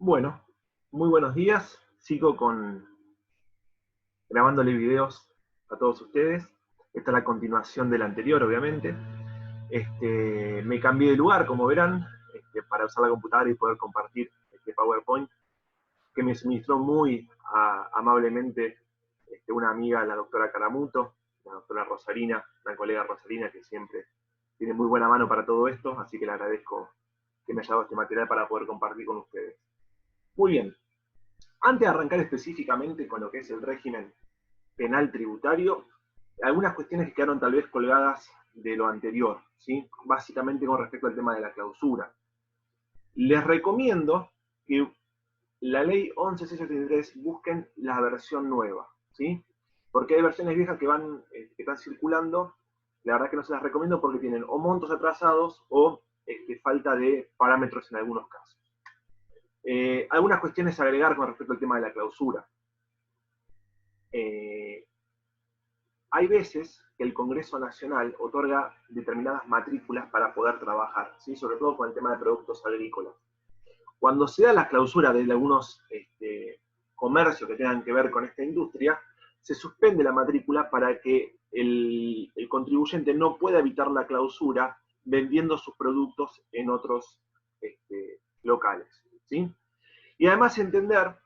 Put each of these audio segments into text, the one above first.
Bueno, muy buenos días. Sigo grabándole videos a todos ustedes. Esta es la continuación del anterior, obviamente. Me cambié de lugar, como verán, para usar la computadora y poder compartir este PowerPoint que me suministró muy amablemente una amiga, la doctora Caramuto, la doctora Rosarina, una colega Rosarina que siempre tiene muy buena mano para todo esto, así que le agradezco que me haya dado este material para poder compartir con ustedes. Muy bien, antes de arrancar específicamente con lo que es el régimen penal tributario, algunas cuestiones que quedaron tal vez colgadas de lo anterior, ¿sí? Básicamente con respecto al tema de la clausura. Les recomiendo que la ley 11.683 busquen la versión nueva, ¿sí? Porque hay versiones viejas que están circulando, la verdad que no se las recomiendo porque tienen o montos atrasados o falta de parámetros en algunos casos. Algunas cuestiones a agregar con respecto al tema de la clausura. Hay veces que el Congreso Nacional otorga determinadas matrículas para poder trabajar, ¿sí? Sobre todo con el tema de productos agrícolas. Cuando se da la clausura de algunos comercios que tengan que ver con esta industria, se suspende la matrícula para que el contribuyente no pueda evitar la clausura vendiendo sus productos en otros locales, ¿sí? Y además entender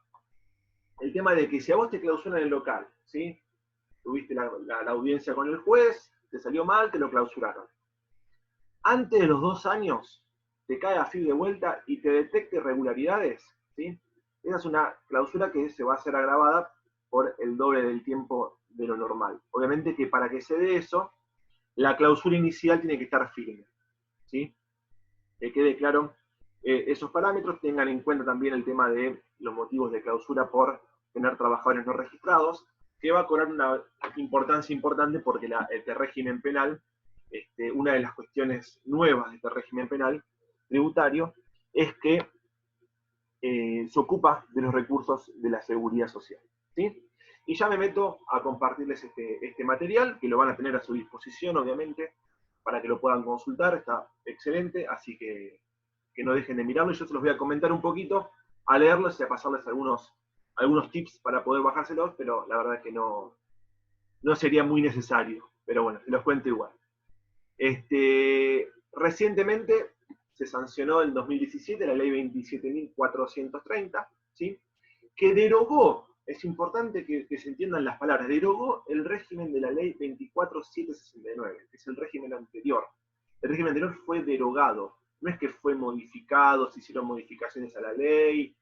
el tema de que si a vos te clausuran el local, ¿sí? Tuviste la audiencia con el juez, te salió mal, te lo clausuraron. Antes de los 2 años, te cae a fin de vuelta y te detecte irregularidades, ¿sí? Esa es una clausura que se va a hacer agravada por el doble del tiempo de lo normal. Obviamente que para que se dé eso, la clausura inicial tiene que estar firme, ¿sí? Que quede claro esos parámetros, tengan en cuenta también el tema de los motivos de clausura por tener trabajadores no registrados, que va a cobrar una importancia importante porque este régimen penal, una de las cuestiones nuevas de este régimen penal tributario, es que se ocupa de los recursos de la seguridad social, ¿sí? Y ya me meto a compartirles este material, que lo van a tener a su disposición, obviamente, para que lo puedan consultar, está excelente, así que no dejen de mirarlo, y yo se los voy a comentar un poquito, a leerlos y a pasarles algunos tips para poder bajárselos, pero la verdad es que no sería muy necesario, pero bueno, se los cuento igual. Recientemente se sancionó en 2017 la ley 27.430, ¿sí? Que derogó, es importante que se entiendan las palabras, derogó el régimen de la ley 24.769, que es el régimen anterior. El régimen anterior fue derogado, no es que fue modificado, se hicieron modificaciones a la ley,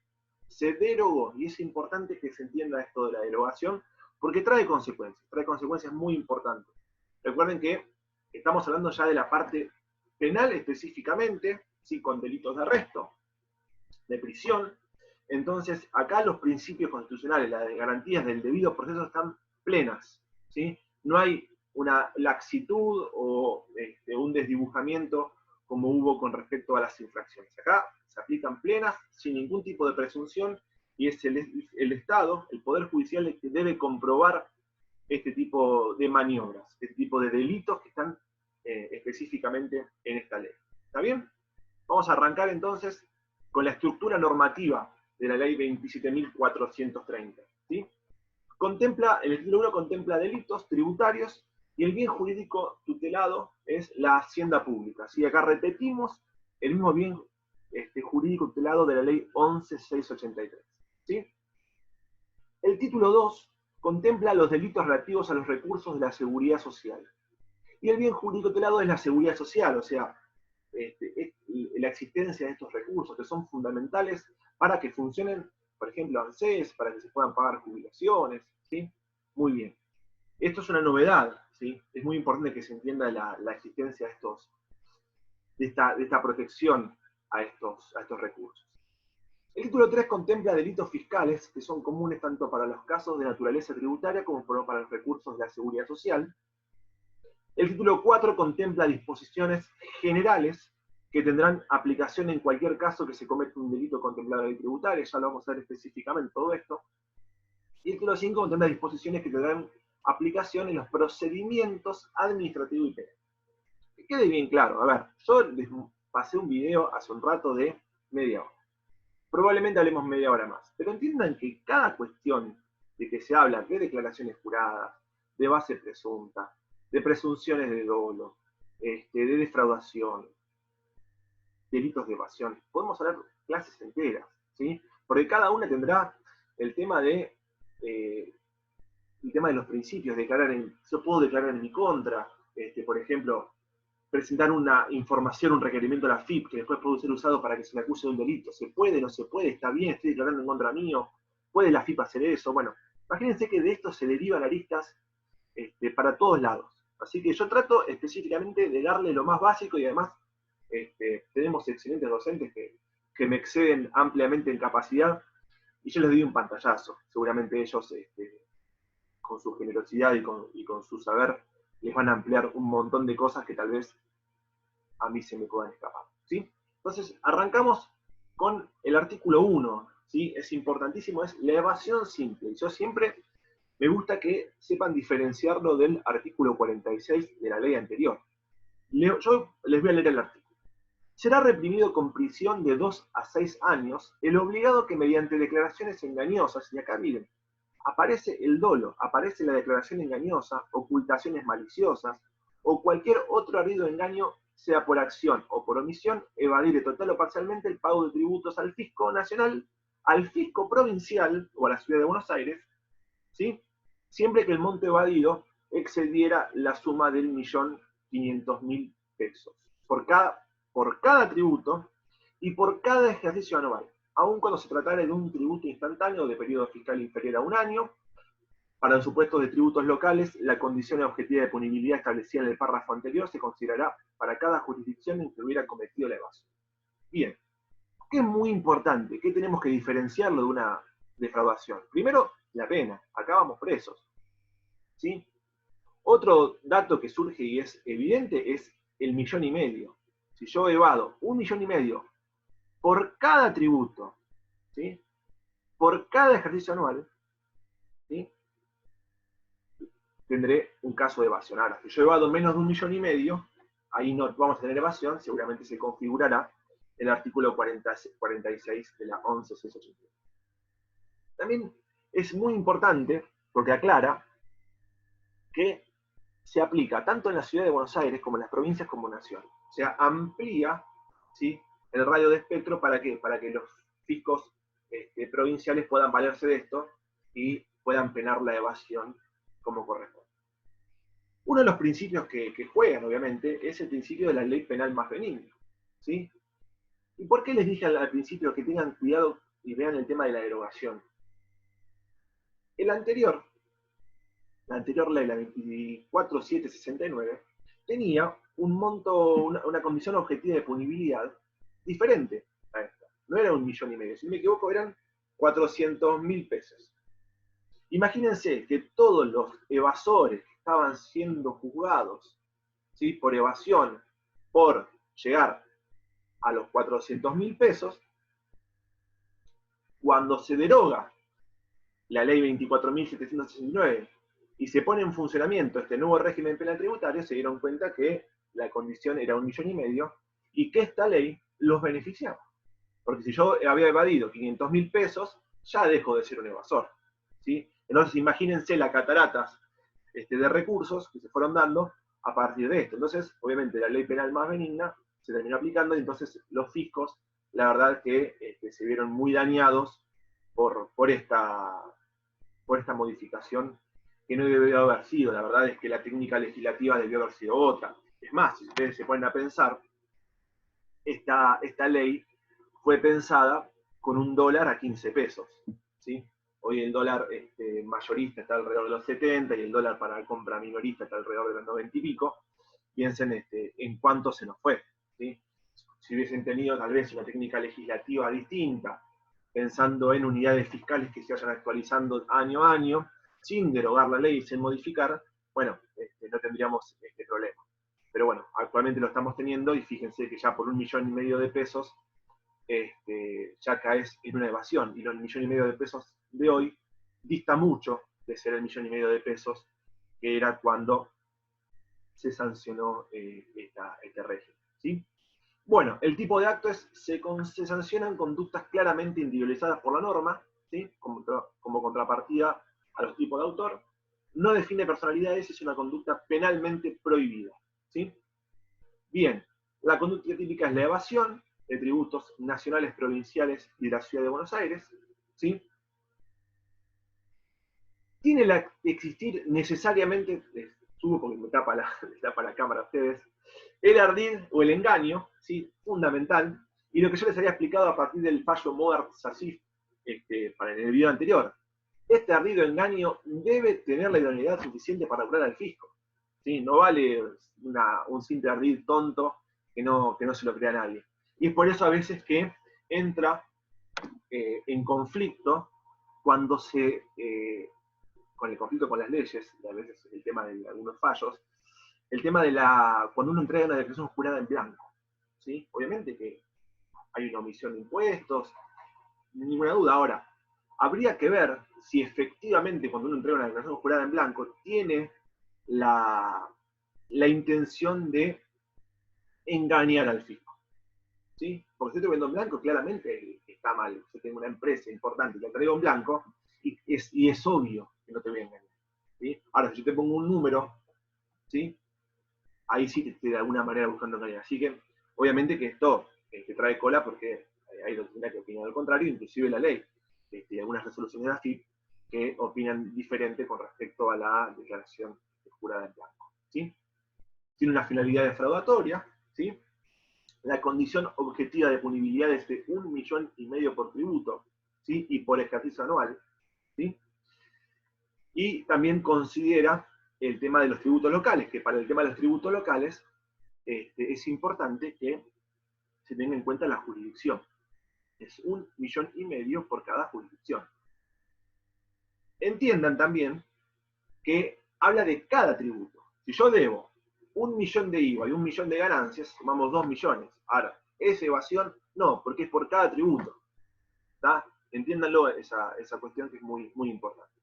se derogó, y es importante que se entienda esto de la derogación, porque trae consecuencias muy importantes. Recuerden que estamos hablando ya de la parte penal específicamente, ¿sí? Con delitos de arresto, de prisión. Entonces, acá los principios constitucionales, las garantías del debido proceso están plenas, ¿sí? No hay una laxitud o un desdibujamiento como hubo con respecto a las infracciones. Acá se aplican plenas, sin ningún tipo de presunción, y es el Estado, el Poder Judicial, el que debe comprobar este tipo de maniobras, este tipo de delitos que están específicamente en esta ley. ¿Está bien? Vamos a arrancar entonces con la estructura normativa de la ley 27.430. ¿Sí? El título 1 contempla delitos tributarios y el bien jurídico tutelado es la hacienda pública. ¿Sí? Acá repetimos el mismo bien jurídico tutelado de la ley 11.683. ¿Sí? El título 2 contempla los delitos relativos a los recursos de la seguridad social. Y el bien jurídico tutelado es la seguridad social, o sea, la existencia de estos recursos que son fundamentales para que funcionen, por ejemplo, ANSES, para que se puedan pagar jubilaciones, ¿sí? Muy bien. Esto es una novedad, ¿sí? Es muy importante que se entienda la existencia de esta protección a estos recursos. El título 3 contempla delitos fiscales que son comunes tanto para los casos de naturaleza tributaria como para los recursos de la seguridad social. El título 4 contempla disposiciones generales que tendrán aplicación en cualquier caso que se cometa un delito contemplado en la ley tributaria, ya lo vamos a ver específicamente todo esto. Y el título 5 contempla disposiciones que tendrán aplicación en los procedimientos administrativos y penales. Que quede bien claro, a ver, yo les pasé un video hace un rato de media hora. probablemente hablemos media hora más. Pero entiendan que cada cuestión de que se habla de declaraciones juradas, de base presunta, de presunciones de dolo, de defraudación, delitos de evasión, podemos hablar clases enteras, ¿sí? Porque cada una tendrá el tema de los principios, yo puedo declarar en mi contra, por ejemplo, presentar una información, un requerimiento a la AFIP, que después puede ser usado para que se le acuse de un delito. ¿Se puede, no se puede? ¿Está bien? ¿Estoy declarando en contra mío? ¿Puede la AFIP hacer eso? Bueno, imagínense que de esto se derivan aristas para todos lados. Así que yo trato específicamente de darle lo más básico y además tenemos excelentes docentes que me exceden ampliamente en capacidad y yo les doy un pantallazo. Seguramente ellos, con su generosidad y con su saber, les van a ampliar un montón de cosas que tal vez a mí se me puedan escapar, ¿sí? Entonces, arrancamos con el artículo 1, ¿sí? Es importantísimo, es la evasión simple. Yo siempre me gusta que sepan diferenciarlo del artículo 46 de la ley anterior. Yo les voy a leer el artículo. Será reprimido con prisión de 2 a 6 años el obligado que mediante declaraciones engañosas, y acá miren, aparece el dolo, aparece la declaración engañosa, ocultaciones maliciosas, o cualquier otro ardido engaño, sea por acción o por omisión, evadir total o parcialmente el pago de tributos al fisco nacional, al fisco provincial o a la ciudad de Buenos Aires, ¿sí? Siempre que el monto evadido excediera la suma del 1.500.000 pesos por cada tributo y por cada ejercicio anual, aun cuando se tratara de un tributo instantáneo de periodo fiscal inferior a un año. Para los supuestos de tributos locales, la condición objetiva de punibilidad establecida en el párrafo anterior se considerará para cada jurisdicción en que hubiera cometido la evasión. Bien, ¿qué es muy importante? ¿Qué tenemos que diferenciarlo de una defraudación? Primero, la pena. Acá vamos presos, ¿sí? Otro dato que surge y es evidente es el 1,5 millones. Si yo evado 1,5 millones por cada tributo, ¿sí? Por cada ejercicio anual, ¿sí? Tendré un caso de evasión. Ahora, si yo evado menos de 1,5 millones, ahí no vamos a tener evasión, seguramente se configurará el artículo 46 de la 11.681. También es muy importante, porque aclara que se aplica tanto en la ciudad de Buenos Aires como en las provincias como nación. O sea, amplía, ¿sí?, el radio de espectro para que los fiscos provinciales puedan valerse de esto y puedan penar la evasión como corresponde. Uno de los principios que juegan, obviamente, es el principio de la ley penal más benigna, ¿sí? ¿Y por qué les dije al principio que tengan cuidado y vean el tema de la derogación? La anterior ley, la 24.769, tenía un monto, una condición objetiva de punibilidad diferente a esta. No era 1,5 millones, si me equivoco eran 400.000 pesos. Imagínense que todos los evasores que estaban siendo juzgados, ¿sí?, por evasión, por llegar a los 400.000 pesos, cuando se deroga la ley 24.769 y se pone en funcionamiento este nuevo régimen penal tributario, se dieron cuenta que la condición era 1,5 millones y que esta ley los beneficiaba. Porque si yo había evadido 500.000 pesos, ya dejo de ser un evasor, ¿sí? Entonces imagínense las cataratas de recursos que se fueron dando a partir de esto. Entonces, obviamente, la ley penal más benigna se terminó aplicando y entonces los fiscos, la verdad que se vieron muy dañados por esta modificación que no debió haber sido. La verdad es que la técnica legislativa debió haber sido otra. Es más, si ustedes se ponen a pensar, esta ley fue pensada con un dólar a 15 pesos, ¿sí? Hoy el dólar mayorista está alrededor de los 70 y el dólar para la compra minorista está alrededor de los 90 y pico. Piensen en cuánto se nos fue, ¿sí? Si hubiesen tenido tal vez una técnica legislativa distinta, pensando en unidades fiscales que se vayan actualizando año a año, sin derogar la ley y sin modificar, bueno, no tendríamos este problema. Pero bueno, actualmente lo estamos teniendo y fíjense que ya por 1,5 millones de pesos ya caes en una evasión. Y los 1,5 millones de pesos de hoy dista mucho de ser el 1,5 millones de pesos que era cuando se sancionó este régimen, ¿sí? Bueno, el tipo de acto es, se sancionan conductas claramente individualizadas por la norma, ¿sí? Como contrapartida a los tipos de autor. No define personalidades, es una conducta penalmente prohibida, ¿sí? Bien, la conducta típica es la evasión de tributos nacionales, provinciales y de la Ciudad de Buenos Aires, ¿sí? Tiene que existir necesariamente, subo porque me tapa la cámara a ustedes, el ardid o el engaño, ¿sí? Fundamental, y lo que yo les había explicado a partir del fallo Modart-Sassif para el video anterior. Este ardid o engaño debe tener la idoneidad suficiente para regular al fisco, ¿sí? No vale un simple ardid tonto que no se lo crea nadie. Y es por eso a veces que entra en conflicto cuando con el conflicto con las leyes, a veces el tema de algunos fallos, el tema de cuando uno entrega una declaración jurada en blanco, ¿sí? Obviamente que hay una omisión de impuestos, ninguna duda. Ahora, habría que ver si efectivamente cuando uno entrega una declaración jurada en blanco tiene la intención de engañar al fisco, ¿sí? Porque si estoy viendo en blanco, claramente está mal. Si tengo una empresa importante y la traigo en blanco, y es obvio que no te voy a engañar, ¿sí? Ahora, si yo te pongo un número, ¿sí? Ahí sí te estoy de alguna manera buscando engañar. Así que, obviamente que esto trae cola porque hay doctrina que opina al contrario, inclusive la ley. Algunas resoluciones de la AFIP que opinan diferente con respecto a la declaración jurada en blanco, ¿sí? Tiene una finalidad defraudatoria, ¿sí? La condición objetiva de punibilidad es de 1,5 millones por tributo, ¿sí? Y por ejercicio anual, ¿sí? Y también considera el tema de los tributos locales, que para el tema de los tributos locales es importante que se tenga en cuenta la jurisdicción. Es 1,5 millones por cada jurisdicción. Entiendan también que habla de cada tributo. Si yo debo 1 millón de IVA y 1 millón de ganancias, sumamos 2 millones. Ahora, ¿es evasión? No, porque es por cada tributo. ¿Tá? Entiéndanlo esa cuestión que es muy, muy importante.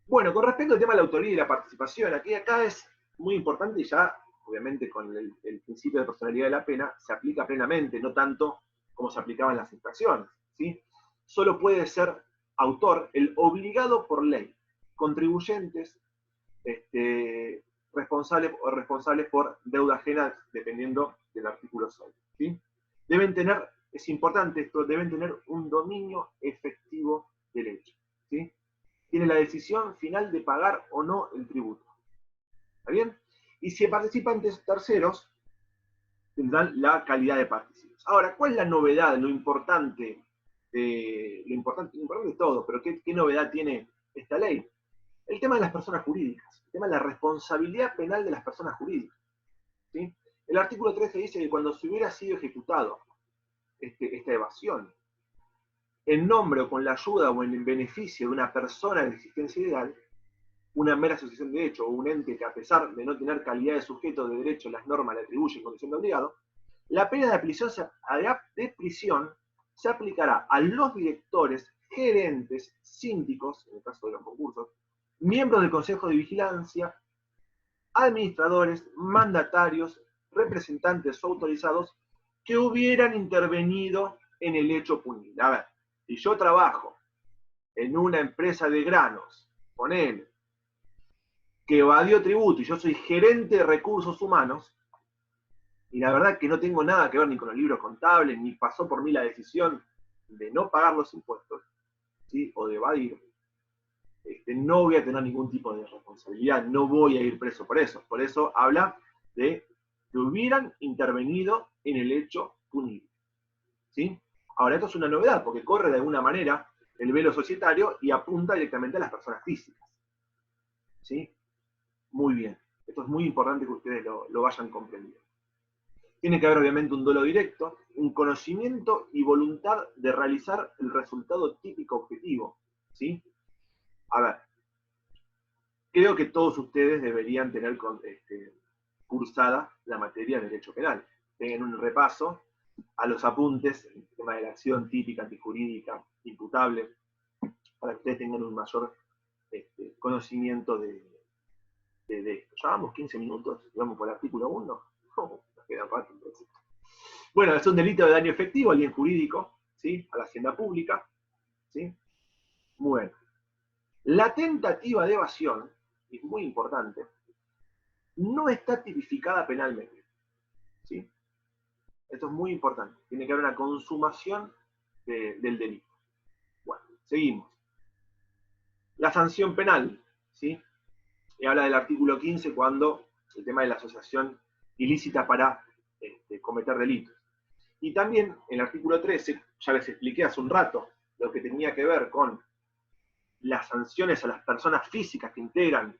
Bueno, con respecto al tema de la autoría y la participación, acá es muy importante y ya, obviamente, con el principio de personalidad de la pena, se aplica plenamente, no tanto como se aplicaba en las infracciones, ¿sí? Solo puede ser autor el obligado por ley, contribuyentes, responsables por deuda ajena, dependiendo del artículo 6, ¿sí? Deben tener, es importante esto, deben tener un dominio efectivo del hecho, ¿sí? Tiene la decisión final de pagar o no el tributo. ¿Está bien? Y si participan terceros, tendrán la calidad de partícipes. Ahora, ¿cuál es la novedad, lo importante de todo, pero qué novedad tiene esta ley? El tema de las personas jurídicas, el tema de la responsabilidad penal de las personas jurídicas, ¿sí? El artículo 13 dice que cuando se hubiera sido ejecutado esta evasión, en nombre o con la ayuda o en el beneficio de una persona de existencia ideal, una mera asociación de hecho o un ente que a pesar de no tener calidad de sujeto de derecho las normas le atribuyen condición de obligado, la pena de prisión se aplicará a los directores, gerentes, síndicos, en el caso de los concursos, miembros del Consejo de Vigilancia, administradores, mandatarios, representantes o autorizados que hubieran intervenido en el hecho punible. A ver, si yo trabajo en una empresa de granos, ponele, que evadió tributo y yo soy gerente de recursos humanos, y la verdad que no tengo nada que ver ni con los libros contables, ni pasó por mí la decisión de no pagar los impuestos, ¿sí? O de evadir, no voy a tener ningún tipo de responsabilidad, no voy a ir preso por eso. Por eso habla de que hubieran intervenido en el hecho punible, ¿sí? Ahora, esto es una novedad, porque corre de alguna manera el velo societario y apunta directamente a las personas físicas, ¿sí? Muy bien. Esto es muy importante que ustedes lo vayan comprendiendo. Tiene que haber obviamente un dolo directo, un conocimiento y voluntad de realizar el resultado típico objetivo, ¿sí? A ver, creo que todos ustedes deberían tener cursada la materia de derecho penal. Tengan un repaso a los apuntes, el tema de la acción típica, antijurídica, imputable, para que ustedes tengan un mayor conocimiento de esto. Ya vamos 15 minutos, vamos por el artículo 1. Nos queda rato entonces. Bueno, es un delito de daño efectivo al bien jurídico, ¿sí? A la hacienda pública, ¿sí? Bueno, la tentativa de evasión, es muy importante, no está tipificada penalmente, ¿sí? Esto es muy importante. Tiene que haber una consumación del delito. Bueno, seguimos. La sanción penal, ¿sí? Y habla del artículo 15 cuando el tema de la asociación ilícita para cometer delitos. Y también en el artículo 13, ya les expliqué hace un rato, lo que tenía que ver con las sanciones a las personas físicas que integran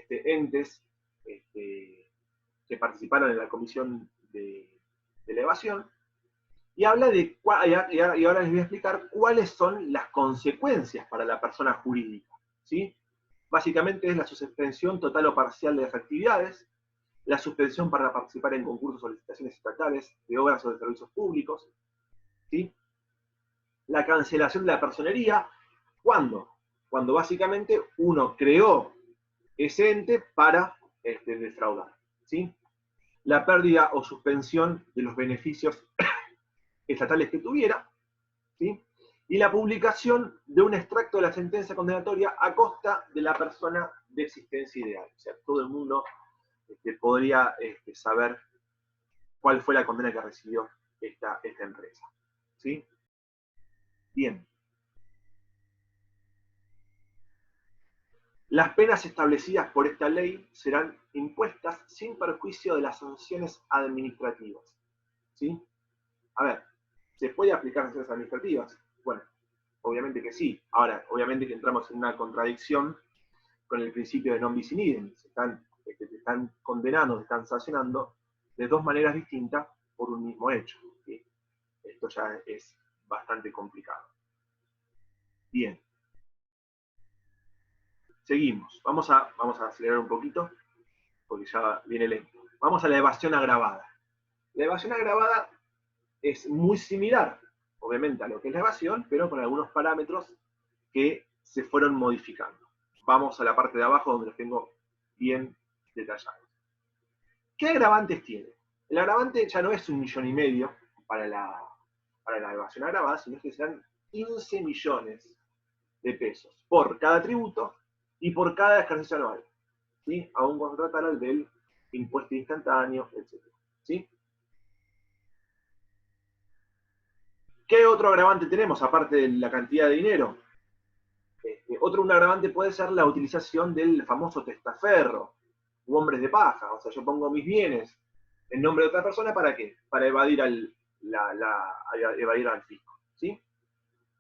entes que participaron en la comisión de la evasión, y habla de, y ahora les voy a explicar cuáles son las consecuencias para la persona jurídica, ¿sí? Básicamente es la suspensión total o parcial de las actividades, la suspensión para participar en concursos o licitaciones estatales de obras o de servicios públicos, ¿sí? La cancelación de la personería, ¿cuándo? Cuando básicamente uno creó ese ente para defraudar, ¿sí? La pérdida o suspensión de los beneficios estatales que tuviera, ¿sí? Y la publicación de un extracto de la sentencia condenatoria a costa de la persona de existencia ideal. O sea, todo el mundo podría saber cuál fue la condena que recibió esta empresa, ¿sí? Bien. Las penas establecidas por esta ley serán impuestas sin perjuicio de las sanciones administrativas, ¿sí? A ver, ¿se puede aplicar sanciones administrativas? Bueno, obviamente que sí. Ahora, obviamente que entramos en una contradicción con el principio de non bis in idem. Te están condenando, te están sancionando de dos maneras distintas por un mismo hecho, ¿sí? Esto ya es bastante complicado. Bien. Seguimos. Vamos a acelerar un poquito, porque ya viene lento. Vamos a la evasión agravada. La evasión agravada es muy similar, obviamente, a lo que es la evasión, pero con algunos parámetros que se fueron modificando. Vamos a la parte de abajo donde los tengo bien detallados. ¿Qué agravantes tiene? El agravante ya no es 1,5 millones para la evasión agravada, sino que serán 15 millones de pesos por cada tributo y por cada ejercicio anual, ¿sí? Aún cuando trataran del impuesto instantáneo, etc. ¿Sí? ¿Qué otro agravante tenemos aparte de la cantidad de dinero? Un agravante puede ser la utilización del famoso testaferro u hombres de paja. O sea, yo pongo mis bienes en nombre de otra persona, ¿para qué? Para evadir evadir al fisco, ¿sí?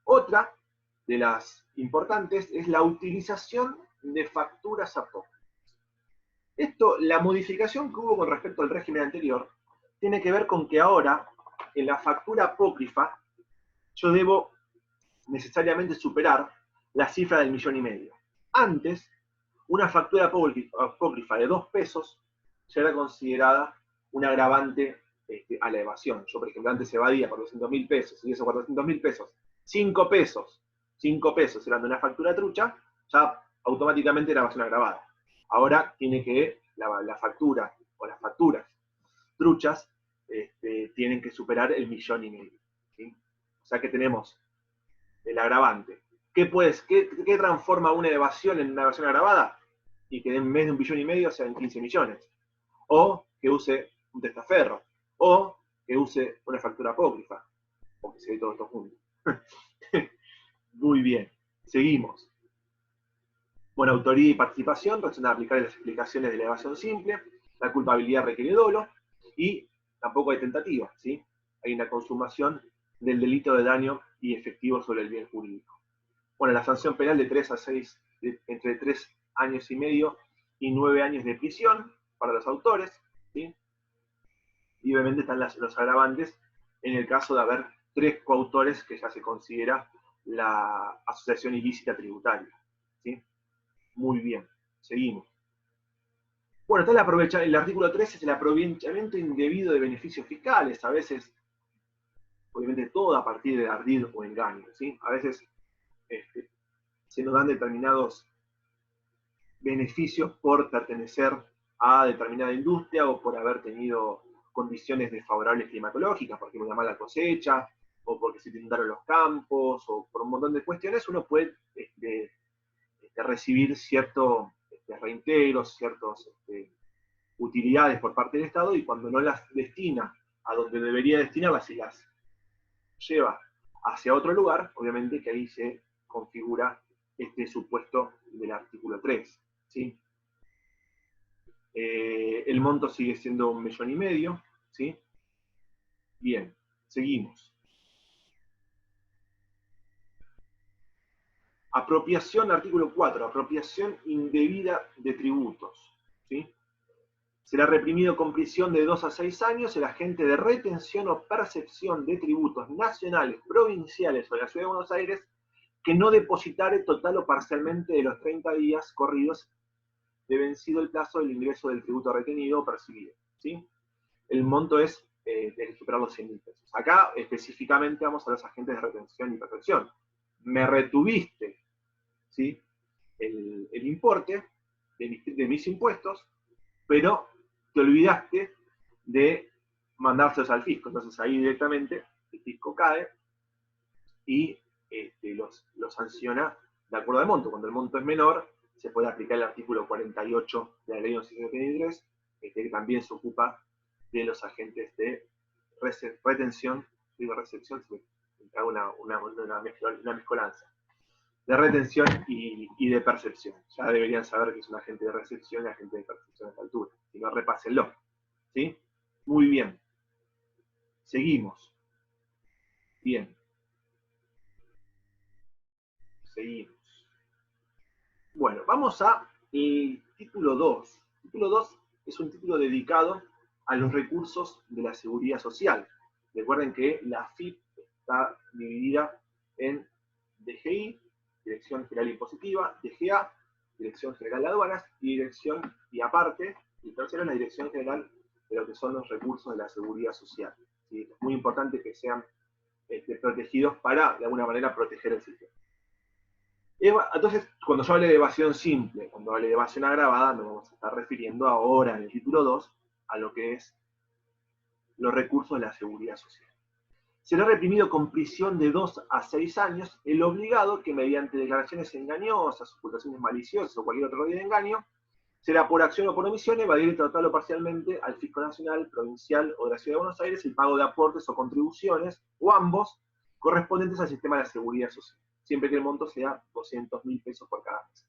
Otra de las importantes es la utilización de facturas apócrifas. Esto, la modificación que hubo con respecto al régimen anterior, tiene que ver con que ahora, en la factura apócrifa, yo debo necesariamente superar la cifra del 1,5 millones. Antes, una factura apócrifa de 2 pesos ya era considerada un agravante a la evasión. Yo, por ejemplo, antes evadía 400.000 pesos, y esos 400.000 pesos, 5 pesos eran de una factura trucha, ya automáticamente era evasión agravada. Ahora tiene que la factura o las facturas truchas tienen que superar el 1,5 millones. ¿Sí? O sea que tenemos el agravante. ¿Qué transforma una evasión en una evasión agravada? Y que en vez de 1,5 millones sean 15 millones. O que use un testaferro. O que use una factura apócrifa. O que se ve todo esto junto. Muy bien. Seguimos. Bueno, autoría y participación, razón de aplicar las explicaciones de la evasión simple, la culpabilidad requiere dolo, y tampoco hay tentativa, ¿sí? Hay una consumación del delito de daño y efectivo sobre el bien jurídico. Bueno, la sanción penal de 3 a 6, entre 3 años y medio y 9 años de prisión para los autores, ¿sí? Y obviamente están los agravantes en el caso de haber 3 coautores, que ya se considera la asociación ilícita tributaria, ¿sí? Muy bien, seguimos. Bueno, está el artículo 13, es el aprovechamiento indebido de beneficios fiscales, a veces, obviamente todo a partir de ardid o engaño, ¿sí? A veces se nos dan determinados beneficios por pertenecer a determinada industria o por haber tenido condiciones desfavorables climatológicas, porque hay una mala cosecha, o porque se inundaron los campos, o por un montón de cuestiones, uno puede recibir ciertos reintegros, ciertas utilidades por parte del Estado, y cuando no las destina a donde debería destinarlas y las lleva hacia otro lugar, obviamente que ahí se configura este supuesto del artículo 3. ¿Sí? El monto sigue siendo 1,5 millones. ¿Sí? Bien, seguimos. Apropiación, artículo 4, apropiación indebida de tributos. ¿Sí? Será reprimido con prisión de 2 a 6 años el agente de retención o percepción de tributos nacionales, provinciales o de la Ciudad de Buenos Aires que no depositare total o parcialmente de los 30 días corridos de vencido el plazo del ingreso del tributo retenido o percibido. ¿Sí? El monto es de superar los 100.000 pesos. Acá específicamente vamos a los agentes de retención y percepción. Me retuviste, ¿sí?, el importe de mis impuestos, pero te olvidaste de mandárselos al fisco. Entonces ahí directamente el fisco cae y los sanciona de acuerdo al monto. Cuando el monto es menor, se puede aplicar el artículo 48 de la ley 1173, que también se ocupa de los agentes de retención, digo recepción, se me hago una mezcolanza, de retención y de percepción. Ya deberían saber que es un agente de recepción y agente de percepción a esta altura. Si no, repásenlo. ¿Sí? Muy bien. Seguimos. Bien. Seguimos. Bueno, vamos a el título 2. El título 2 es un título dedicado a los recursos de la seguridad social. Recuerden que la AFIP está dividida en DGI, Dirección General Impositiva, DGA, Dirección General de Aduanas, y Dirección, y aparte, y tercero, la Dirección General de lo que son los recursos de la seguridad social. ¿Sí? Es muy importante que sean protegidos para, de alguna manera, proteger el sistema. Entonces, cuando yo hable de evasión simple, cuando hable de evasión agravada, nos vamos a estar refiriendo ahora en el título 2 a lo que es los recursos de la seguridad social. Será reprimido con prisión de 2 a 6 años el obligado que mediante declaraciones engañosas, ocultaciones maliciosas o cualquier otro medio de engaño, será por acción o por omisión evadir total o parcialmente al fisco nacional, provincial o de la Ciudad de Buenos Aires el pago de aportes o contribuciones, o ambos, correspondientes al sistema de la seguridad social, siempre que el monto sea 200.000 pesos por cada mes.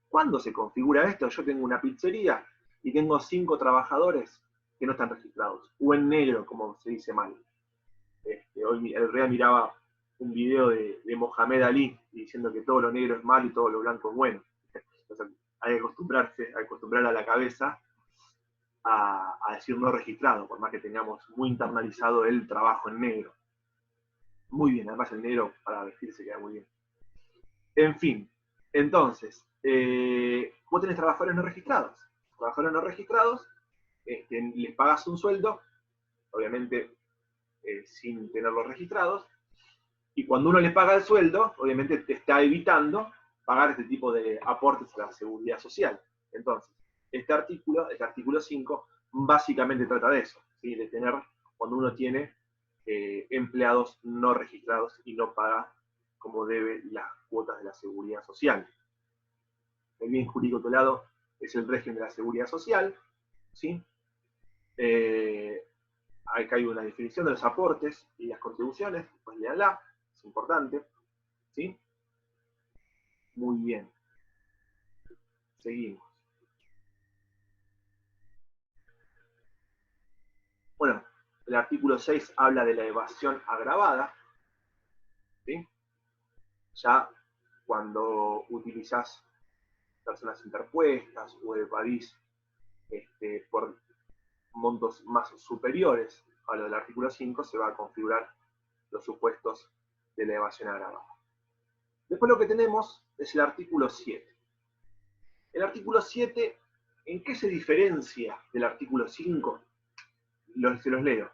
¿Cuándo se configura esto? Yo tengo una pizzería y tengo 5 trabajadores que no están registrados, o en negro, como se dice mal. Hoy el REA miraba un video de Mohamed Ali diciendo que todo lo negro es malo y todo lo blanco es bueno. Entonces, hay que acostumbrar a la cabeza a decir no registrado, por más que tengamos muy internalizado el trabajo en negro. Muy bien, además el negro para vestirse queda muy bien. En fin, entonces, vos tenés trabajadores no registrados. Trabajadores no registrados, les pagas un sueldo, obviamente sin tenerlos registrados, y cuando uno les paga el sueldo, obviamente te está evitando pagar este tipo de aportes a la seguridad social. Entonces, este artículo 5, básicamente trata de eso, ¿sí? De tener, cuando uno tiene empleados no registrados y no paga como debe las cuotas de la seguridad social. El bien jurídico tutelado es el régimen de la seguridad social, ¿sí? Acá hay una definición de los aportes y las contribuciones, pues léanla, es importante, ¿sí? Muy bien. Seguimos. Bueno, el artículo 6 habla de la evasión agravada, ¿sí? Ya cuando utilizás personas interpuestas o evadís por montos más superiores a lo del artículo 5, se va a configurar los supuestos de la evasión agravada. Después lo que tenemos es el artículo 7. El artículo 7, ¿en qué se diferencia del artículo 5? Se los leo.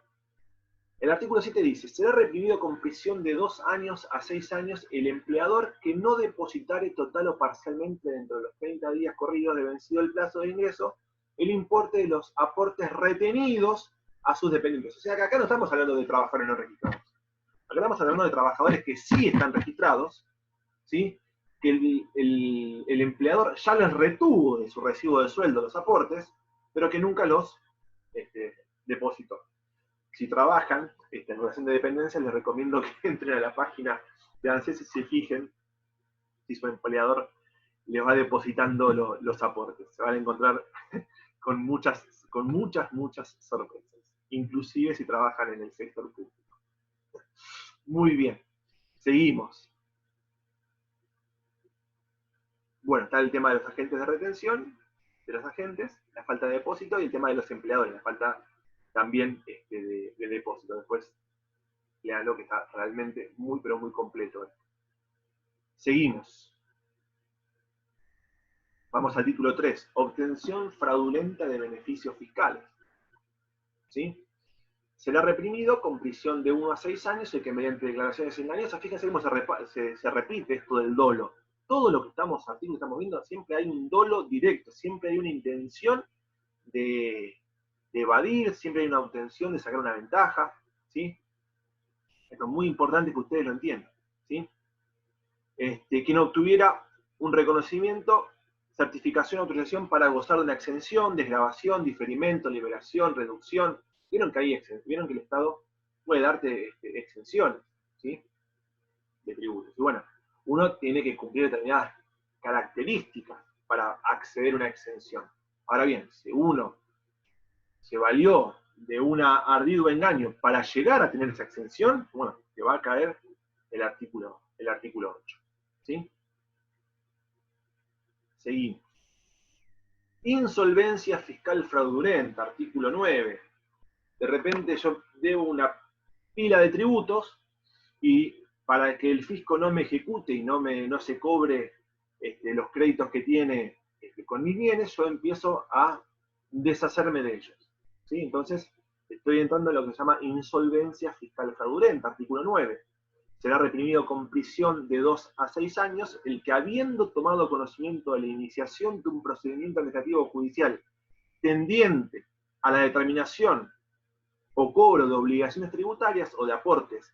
El artículo 7 dice, será reprimido con prisión de 2 años a 6 años el empleador que no depositare total o parcialmente dentro de los 30 días corridos de vencido el plazo de ingreso el importe de los aportes retenidos a sus dependientes. O sea que acá no estamos hablando de trabajadores no registrados. Acá estamos hablando de trabajadores que sí están registrados, ¿sí? Que el empleador ya les retuvo de su recibo de sueldo los aportes, pero que nunca los depositó. Si trabajan en relación de dependencia, les recomiendo que entren a la página de ANSES y se fijen si su empleador les va depositando los aportes. Se van a encontrar con muchas sorpresas, inclusive si trabajan en el sector público. Muy bien, seguimos. Bueno, está el tema de los agentes de retención, de los agentes, la falta de depósito y el tema de los empleadores, la falta también de depósito. Después, leanlo que está realmente muy, pero muy completo. Seguimos. Vamos al título 3, obtención fraudulenta de beneficios fiscales. ¿Sí? Será reprimido con prisión de 1 a 6 años el que mediante declaraciones engañosas, fíjense cómo se repite esto del dolo. Todo lo que estamos viendo, siempre hay un dolo directo, siempre hay una intención de evadir, siempre hay una intención de sacar una ventaja, ¿sí? Esto es muy importante que ustedes lo entiendan, ¿sí? Quien obtuviera un reconocimiento, certificación o autorización para gozar de una exención, desgravación, diferimento, liberación, reducción. Vieron que el Estado puede darte exenciones, ¿sí? De tributos. Y bueno, uno tiene que cumplir determinadas características para acceder a una exención. Ahora bien, si uno se valió de un ardido engaño para llegar a tener esa exención, bueno, te va a caer el artículo 8. ¿Sí? Seguimos. Insolvencia fiscal fraudulenta, artículo 9. De repente yo debo una pila de tributos y para que el fisco no me ejecute y no se cobre los créditos que tiene con mis bienes, yo empiezo a deshacerme de ellos. ¿Sí? Entonces, estoy entrando en lo que se llama insolvencia fiscal fraudulenta, artículo 9. Será reprimido con prisión de 2 a 6 años el que, habiendo tomado conocimiento de la iniciación de un procedimiento administrativo judicial tendiente a la determinación o cobro de obligaciones tributarias o de aportes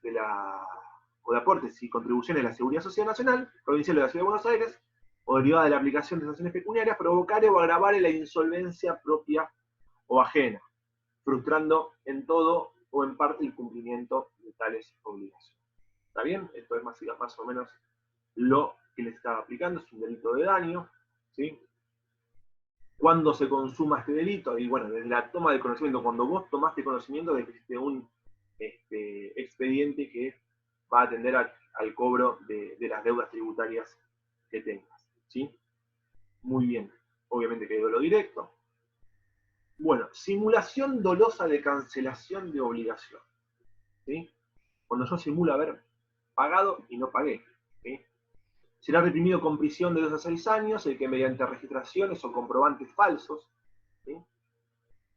y contribuciones de la Seguridad Social Nacional, provincial de la Ciudad de Buenos Aires, o derivada de la aplicación de sanciones pecuniarias, provocar o agravar la insolvencia propia o ajena, frustrando en todo o en parte el cumplimiento de tales obligaciones. ¿Está bien? Esto es más o menos lo que les estaba aplicando, es un delito de daño, ¿sí? ¿Cuándo se consuma este delito? Y bueno, desde la toma de conocimiento, cuando vos tomaste conocimiento de que existe un expediente que va a atender al cobro de las deudas tributarias que tengas, ¿sí? Muy bien, obviamente que hay dolo directo. Bueno, simulación dolosa de cancelación de obligación, ¿sí? Cuando yo simulo haber pagado y no pagué, ¿sí? Será reprimido con prisión de 2 a 6 años el que mediante registraciones o comprobantes falsos, ¿sí?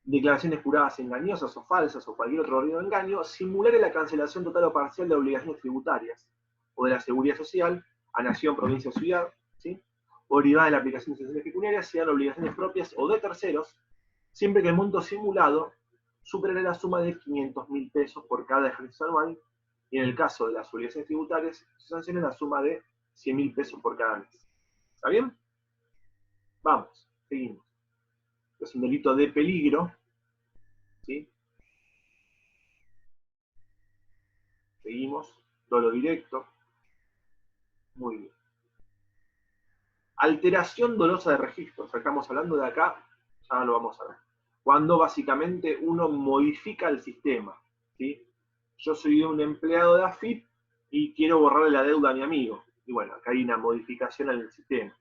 Declaraciones juradas engañosas o falsas o cualquier otro orden de engaño, simulare la cancelación total o parcial de obligaciones tributarias o de la seguridad social a nación, provincia o ciudad, ¿sí? O derivada de la aplicación de sanciones pecuniarias, sean obligaciones propias o de terceros, siempre que el monto simulado supere la suma de 500.000 pesos por cada ejercicio anual, y en el caso de las obligaciones tributarias, se sanciona la suma de 100.000 pesos por cada mes. ¿Está bien? Vamos, seguimos. Es un delito de peligro, ¿sí? Seguimos, dolo directo. Muy bien. Alteración dolosa de registros. Estamos hablando de acá, ya lo vamos a ver. Cuando básicamente uno modifica el sistema, ¿sí? Yo soy un empleado de AFIP y quiero borrarle la deuda a mi amigo. Y bueno, acá hay una modificación en el sistema.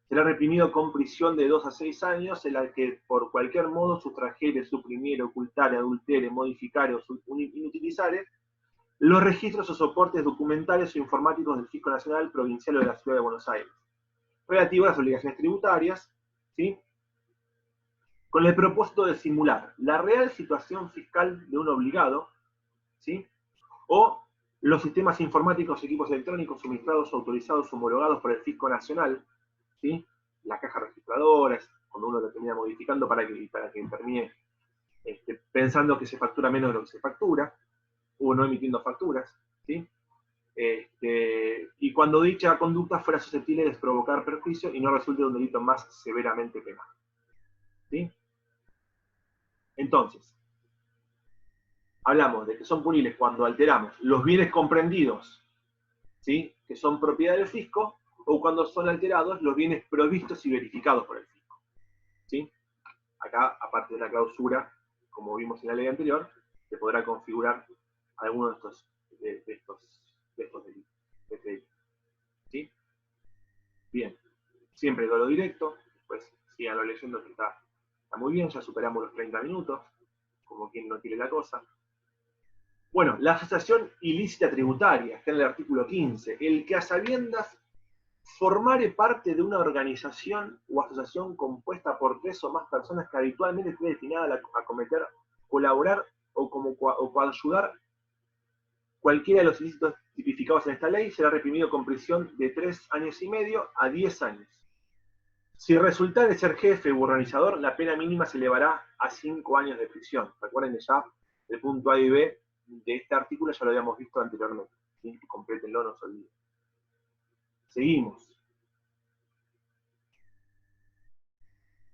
Será reprimido con prisión de 2 a 6 años en la que por cualquier modo sustrajere, suprimiere, ocultare, adultere, modificare o inutilizare los registros o soportes documentales o informáticos del Fisco Nacional, Provincial o de la Ciudad de Buenos Aires, relativo a las obligaciones tributarias, ¿sí? Con el propósito de simular la real situación fiscal de un obligado, ¿sí? O los sistemas informáticos, equipos electrónicos suministrados, autorizados, homologados por el Fisco Nacional, ¿sí? Las cajas registradoras, cuando uno lo termina modificando para que termine pensando que se factura menos de lo que se factura, o no emitiendo facturas, ¿sí? Y cuando dicha conducta fuera susceptible de provocar perjuicio y no resulte de un delito más severamente penal. ¿Sí? Entonces, hablamos de que son punibles cuando alteramos los bienes comprendidos, ¿sí? Que son propiedad del fisco, o cuando son alterados los bienes provistos y verificados por el fisco. ¿Sí? Acá, aparte de la clausura, como vimos en la ley anterior, se podrá configurar alguno de estos delitos. ¿Sí? Bien, siempre dolo directo, después síganlo leyendo que está muy bien, ya superamos los 30 minutos, como quien no quiere la cosa. Bueno, la asociación ilícita tributaria, está en el artículo 15, el que a sabiendas formare parte de una organización o asociación compuesta por 3 o más personas que habitualmente esté destinada a cometer, colaborar o coayudar cualquiera de los ilícitos tipificados en esta ley, será reprimido con prisión de 3 años y medio a 10 años. Si resulta de ser jefe u organizador, la pena mínima se elevará a 5 años de prisión. Recuerden que ya el punto A y B de este artículo ya lo habíamos visto anteriormente. ¿Sí? Complétenlo, no se olviden. Seguimos.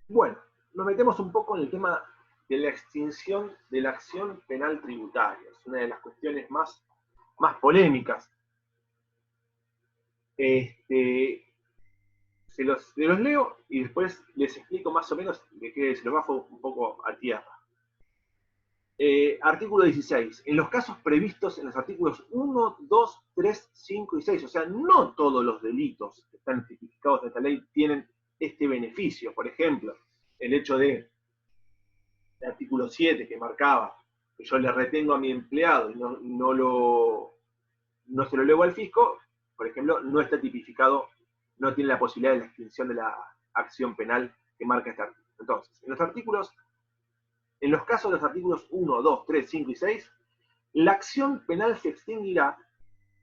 Bueno, nos metemos un poco en el tema de la extinción de la acción penal tributaria. Es una de las cuestiones más polémicas. Se los leo y después les explico más o menos de qué se lo bajo un poco a tierra. Artículo 16. En los casos previstos en los artículos 1, 2, 3, 5 y 6, o sea, no todos los delitos que están tipificados en esta ley tienen este beneficio. Por ejemplo, el hecho de el artículo 7 que marcaba que yo le retengo a mi empleado y no se lo elevo al fisco, por ejemplo, no está tipificado, no tiene la posibilidad de la extinción de la acción penal que marca este artículo. Entonces, en los casos de los artículos 1, 2, 3, 5 y 6, la acción penal se extinguirá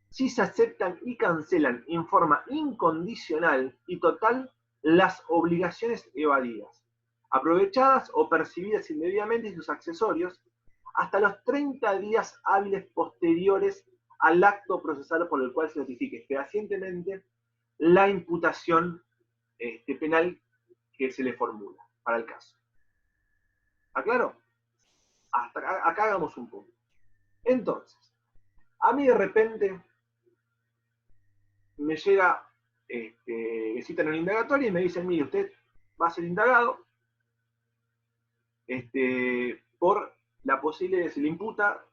si se aceptan y cancelan en forma incondicional y total las obligaciones evadidas, aprovechadas o percibidas indebidamente y sus accesorios, hasta los 30 días hábiles posteriores al acto procesal por el cual se notifique fehacientemente la imputación penal que se le formula para el caso. ¿Aclaro? Hasta acá hagamos un punto. Entonces, a mí de repente me llega, me citan en el indagatorio y me dicen, mire, usted va a ser indagado por la posible, se le imputa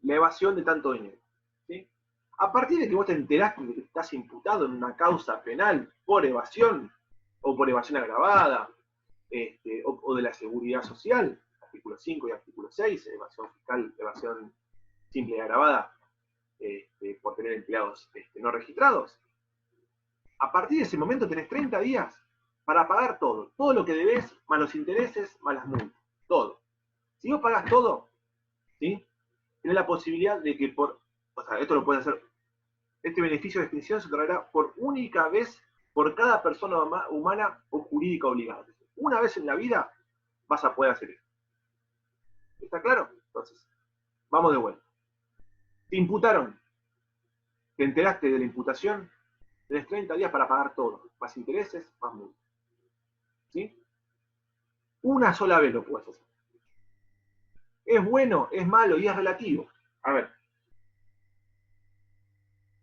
la evasión de tanto dinero. ¿Sí? A partir de que vos te enteraste de que estás imputado en una causa penal por evasión, o por evasión agravada, o de la seguridad social, artículo 5 y artículo 6, evasión fiscal, evasión simple y agravada, por tener empleados no registrados. A partir de ese momento tenés 30 días para pagar todo lo que debes, más los intereses, más las multas, todo. Si vos pagás todo, ¿sí? Tenés la posibilidad de que esto lo puedes hacer, este beneficio de extinción se otorgará por única vez por cada persona humana o jurídica obligada. Una vez en la vida vas a poder hacer esto. ¿Está claro? Entonces, vamos de vuelta. Te imputaron, te enteraste de la imputación, tenés 30 días para pagar todo, más intereses, más multas. ¿Sí? Una sola vez lo puedes hacer. ¿Es bueno, es malo y es relativo? A ver.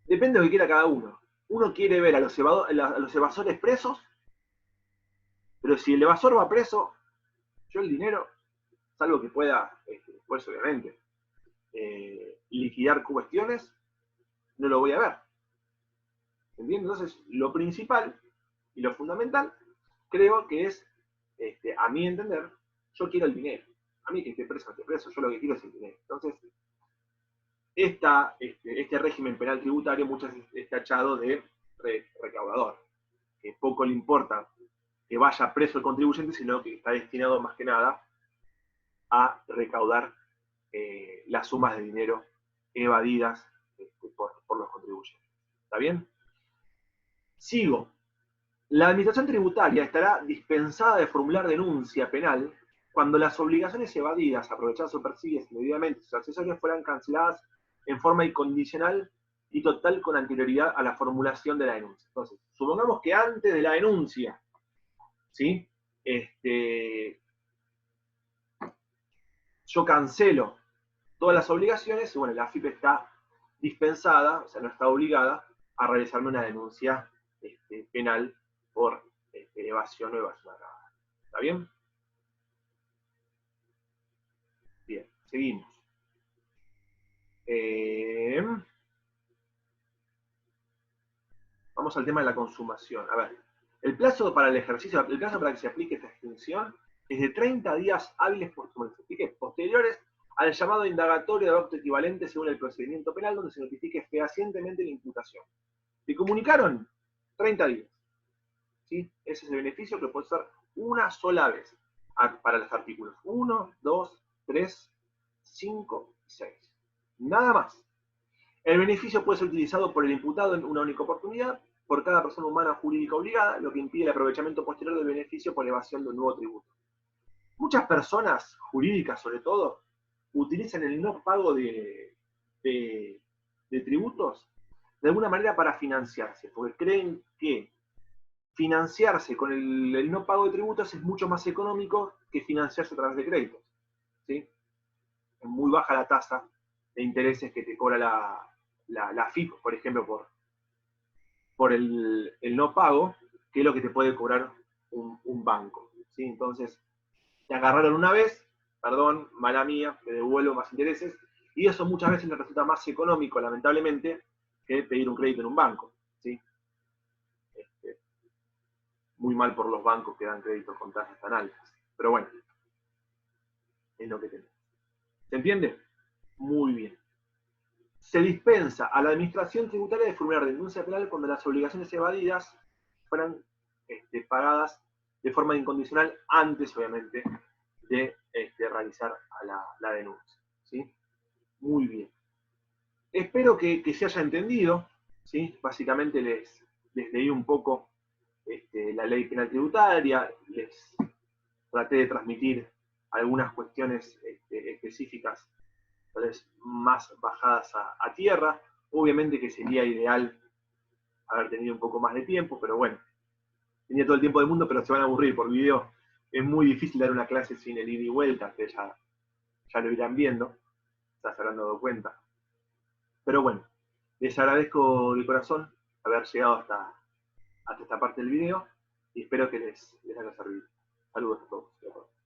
Depende de lo que quiera cada uno. Uno quiere ver a los evasores presos, pero si el evasor va preso, yo el dinero, salvo que pueda, después obviamente, liquidar cuestiones, no lo voy a ver. ¿Entiendes? Entonces, lo principal y lo fundamental, creo que es, a mi entender, yo quiero el dinero. A mí que esté preso, yo lo que quiero es el dinero. Entonces, este régimen penal tributario muchas veces es tachado de recaudador, que poco le importa que vaya preso el contribuyente, sino que está destinado más que nada a recaudar las sumas de dinero evadidas por los contribuyentes. ¿Está bien? Sigo. La administración tributaria estará dispensada de formular denuncia penal cuando las obligaciones evadidas, aprovechadas o percibidas indebidamente sus accesorios, fueran canceladas en forma incondicional y total con anterioridad a la formulación de la denuncia. Entonces, supongamos que antes de la denuncia, ¿sí? Yo cancelo todas las obligaciones y bueno, la AFIP está dispensada, o sea, no está obligada a realizarme una denuncia penal por evasión o evasión agravada. ¿Está bien? Bien, seguimos. Vamos al tema de la consumación. A ver, el plazo para el ejercicio, el plazo para que se aplique esta extinción es de 30 días hábiles posteriores al llamado indagatorio de acto equivalente según el procedimiento penal, donde se notifique fehacientemente la imputación. ¿Te comunicaron? 30 días. ¿Sí? Ese es el beneficio que puede ser una sola vez para los artículos 1, 2, 3, 5 y 6. Nada más. El beneficio puede ser utilizado por el imputado en una única oportunidad por cada persona humana jurídica obligada, lo que impide el aprovechamiento posterior del beneficio por evasión de un nuevo tributo. Muchas personas jurídicas, sobre todo, utilizan el no pago de tributos de alguna manera para financiarse, porque creen que financiarse con el no pago de tributos es mucho más económico que financiarse a través de créditos. ¿Sí? Es muy baja la tasa de intereses que te cobra la AFIP, por ejemplo, por el no pago, que es lo que te puede cobrar un banco. ¿Sí? Entonces, te agarraron una vez, perdón, mala mía, te devuelvo más intereses, y eso muchas veces les resulta más económico, lamentablemente, que pedir un crédito en un banco. ¿Sí? Muy mal por los bancos que dan créditos con tasas tan altas. Pero bueno, es lo que tenemos. ¿Se entiende? Muy bien. Se dispensa a la administración tributaria de formular denuncia penal cuando las obligaciones evadidas fueran pagadas de forma incondicional antes, obviamente, de realizar la denuncia. ¿Sí? Muy bien. Espero que se haya entendido. ¿Sí? Básicamente les leí un poco la ley penal tributaria, les traté de transmitir algunas cuestiones específicas, tal vez más bajadas a tierra. Obviamente que sería ideal haber tenido un poco más de tiempo, pero bueno, tenía todo el tiempo del mundo, pero se van a aburrir por video. Es muy difícil dar una clase sin el ida y vuelta, que ya lo irán viendo, ya se habrán dado cuenta. Pero bueno, les agradezco de corazón haber llegado hasta esta parte del video y espero que les haya servido. Saludos a todos.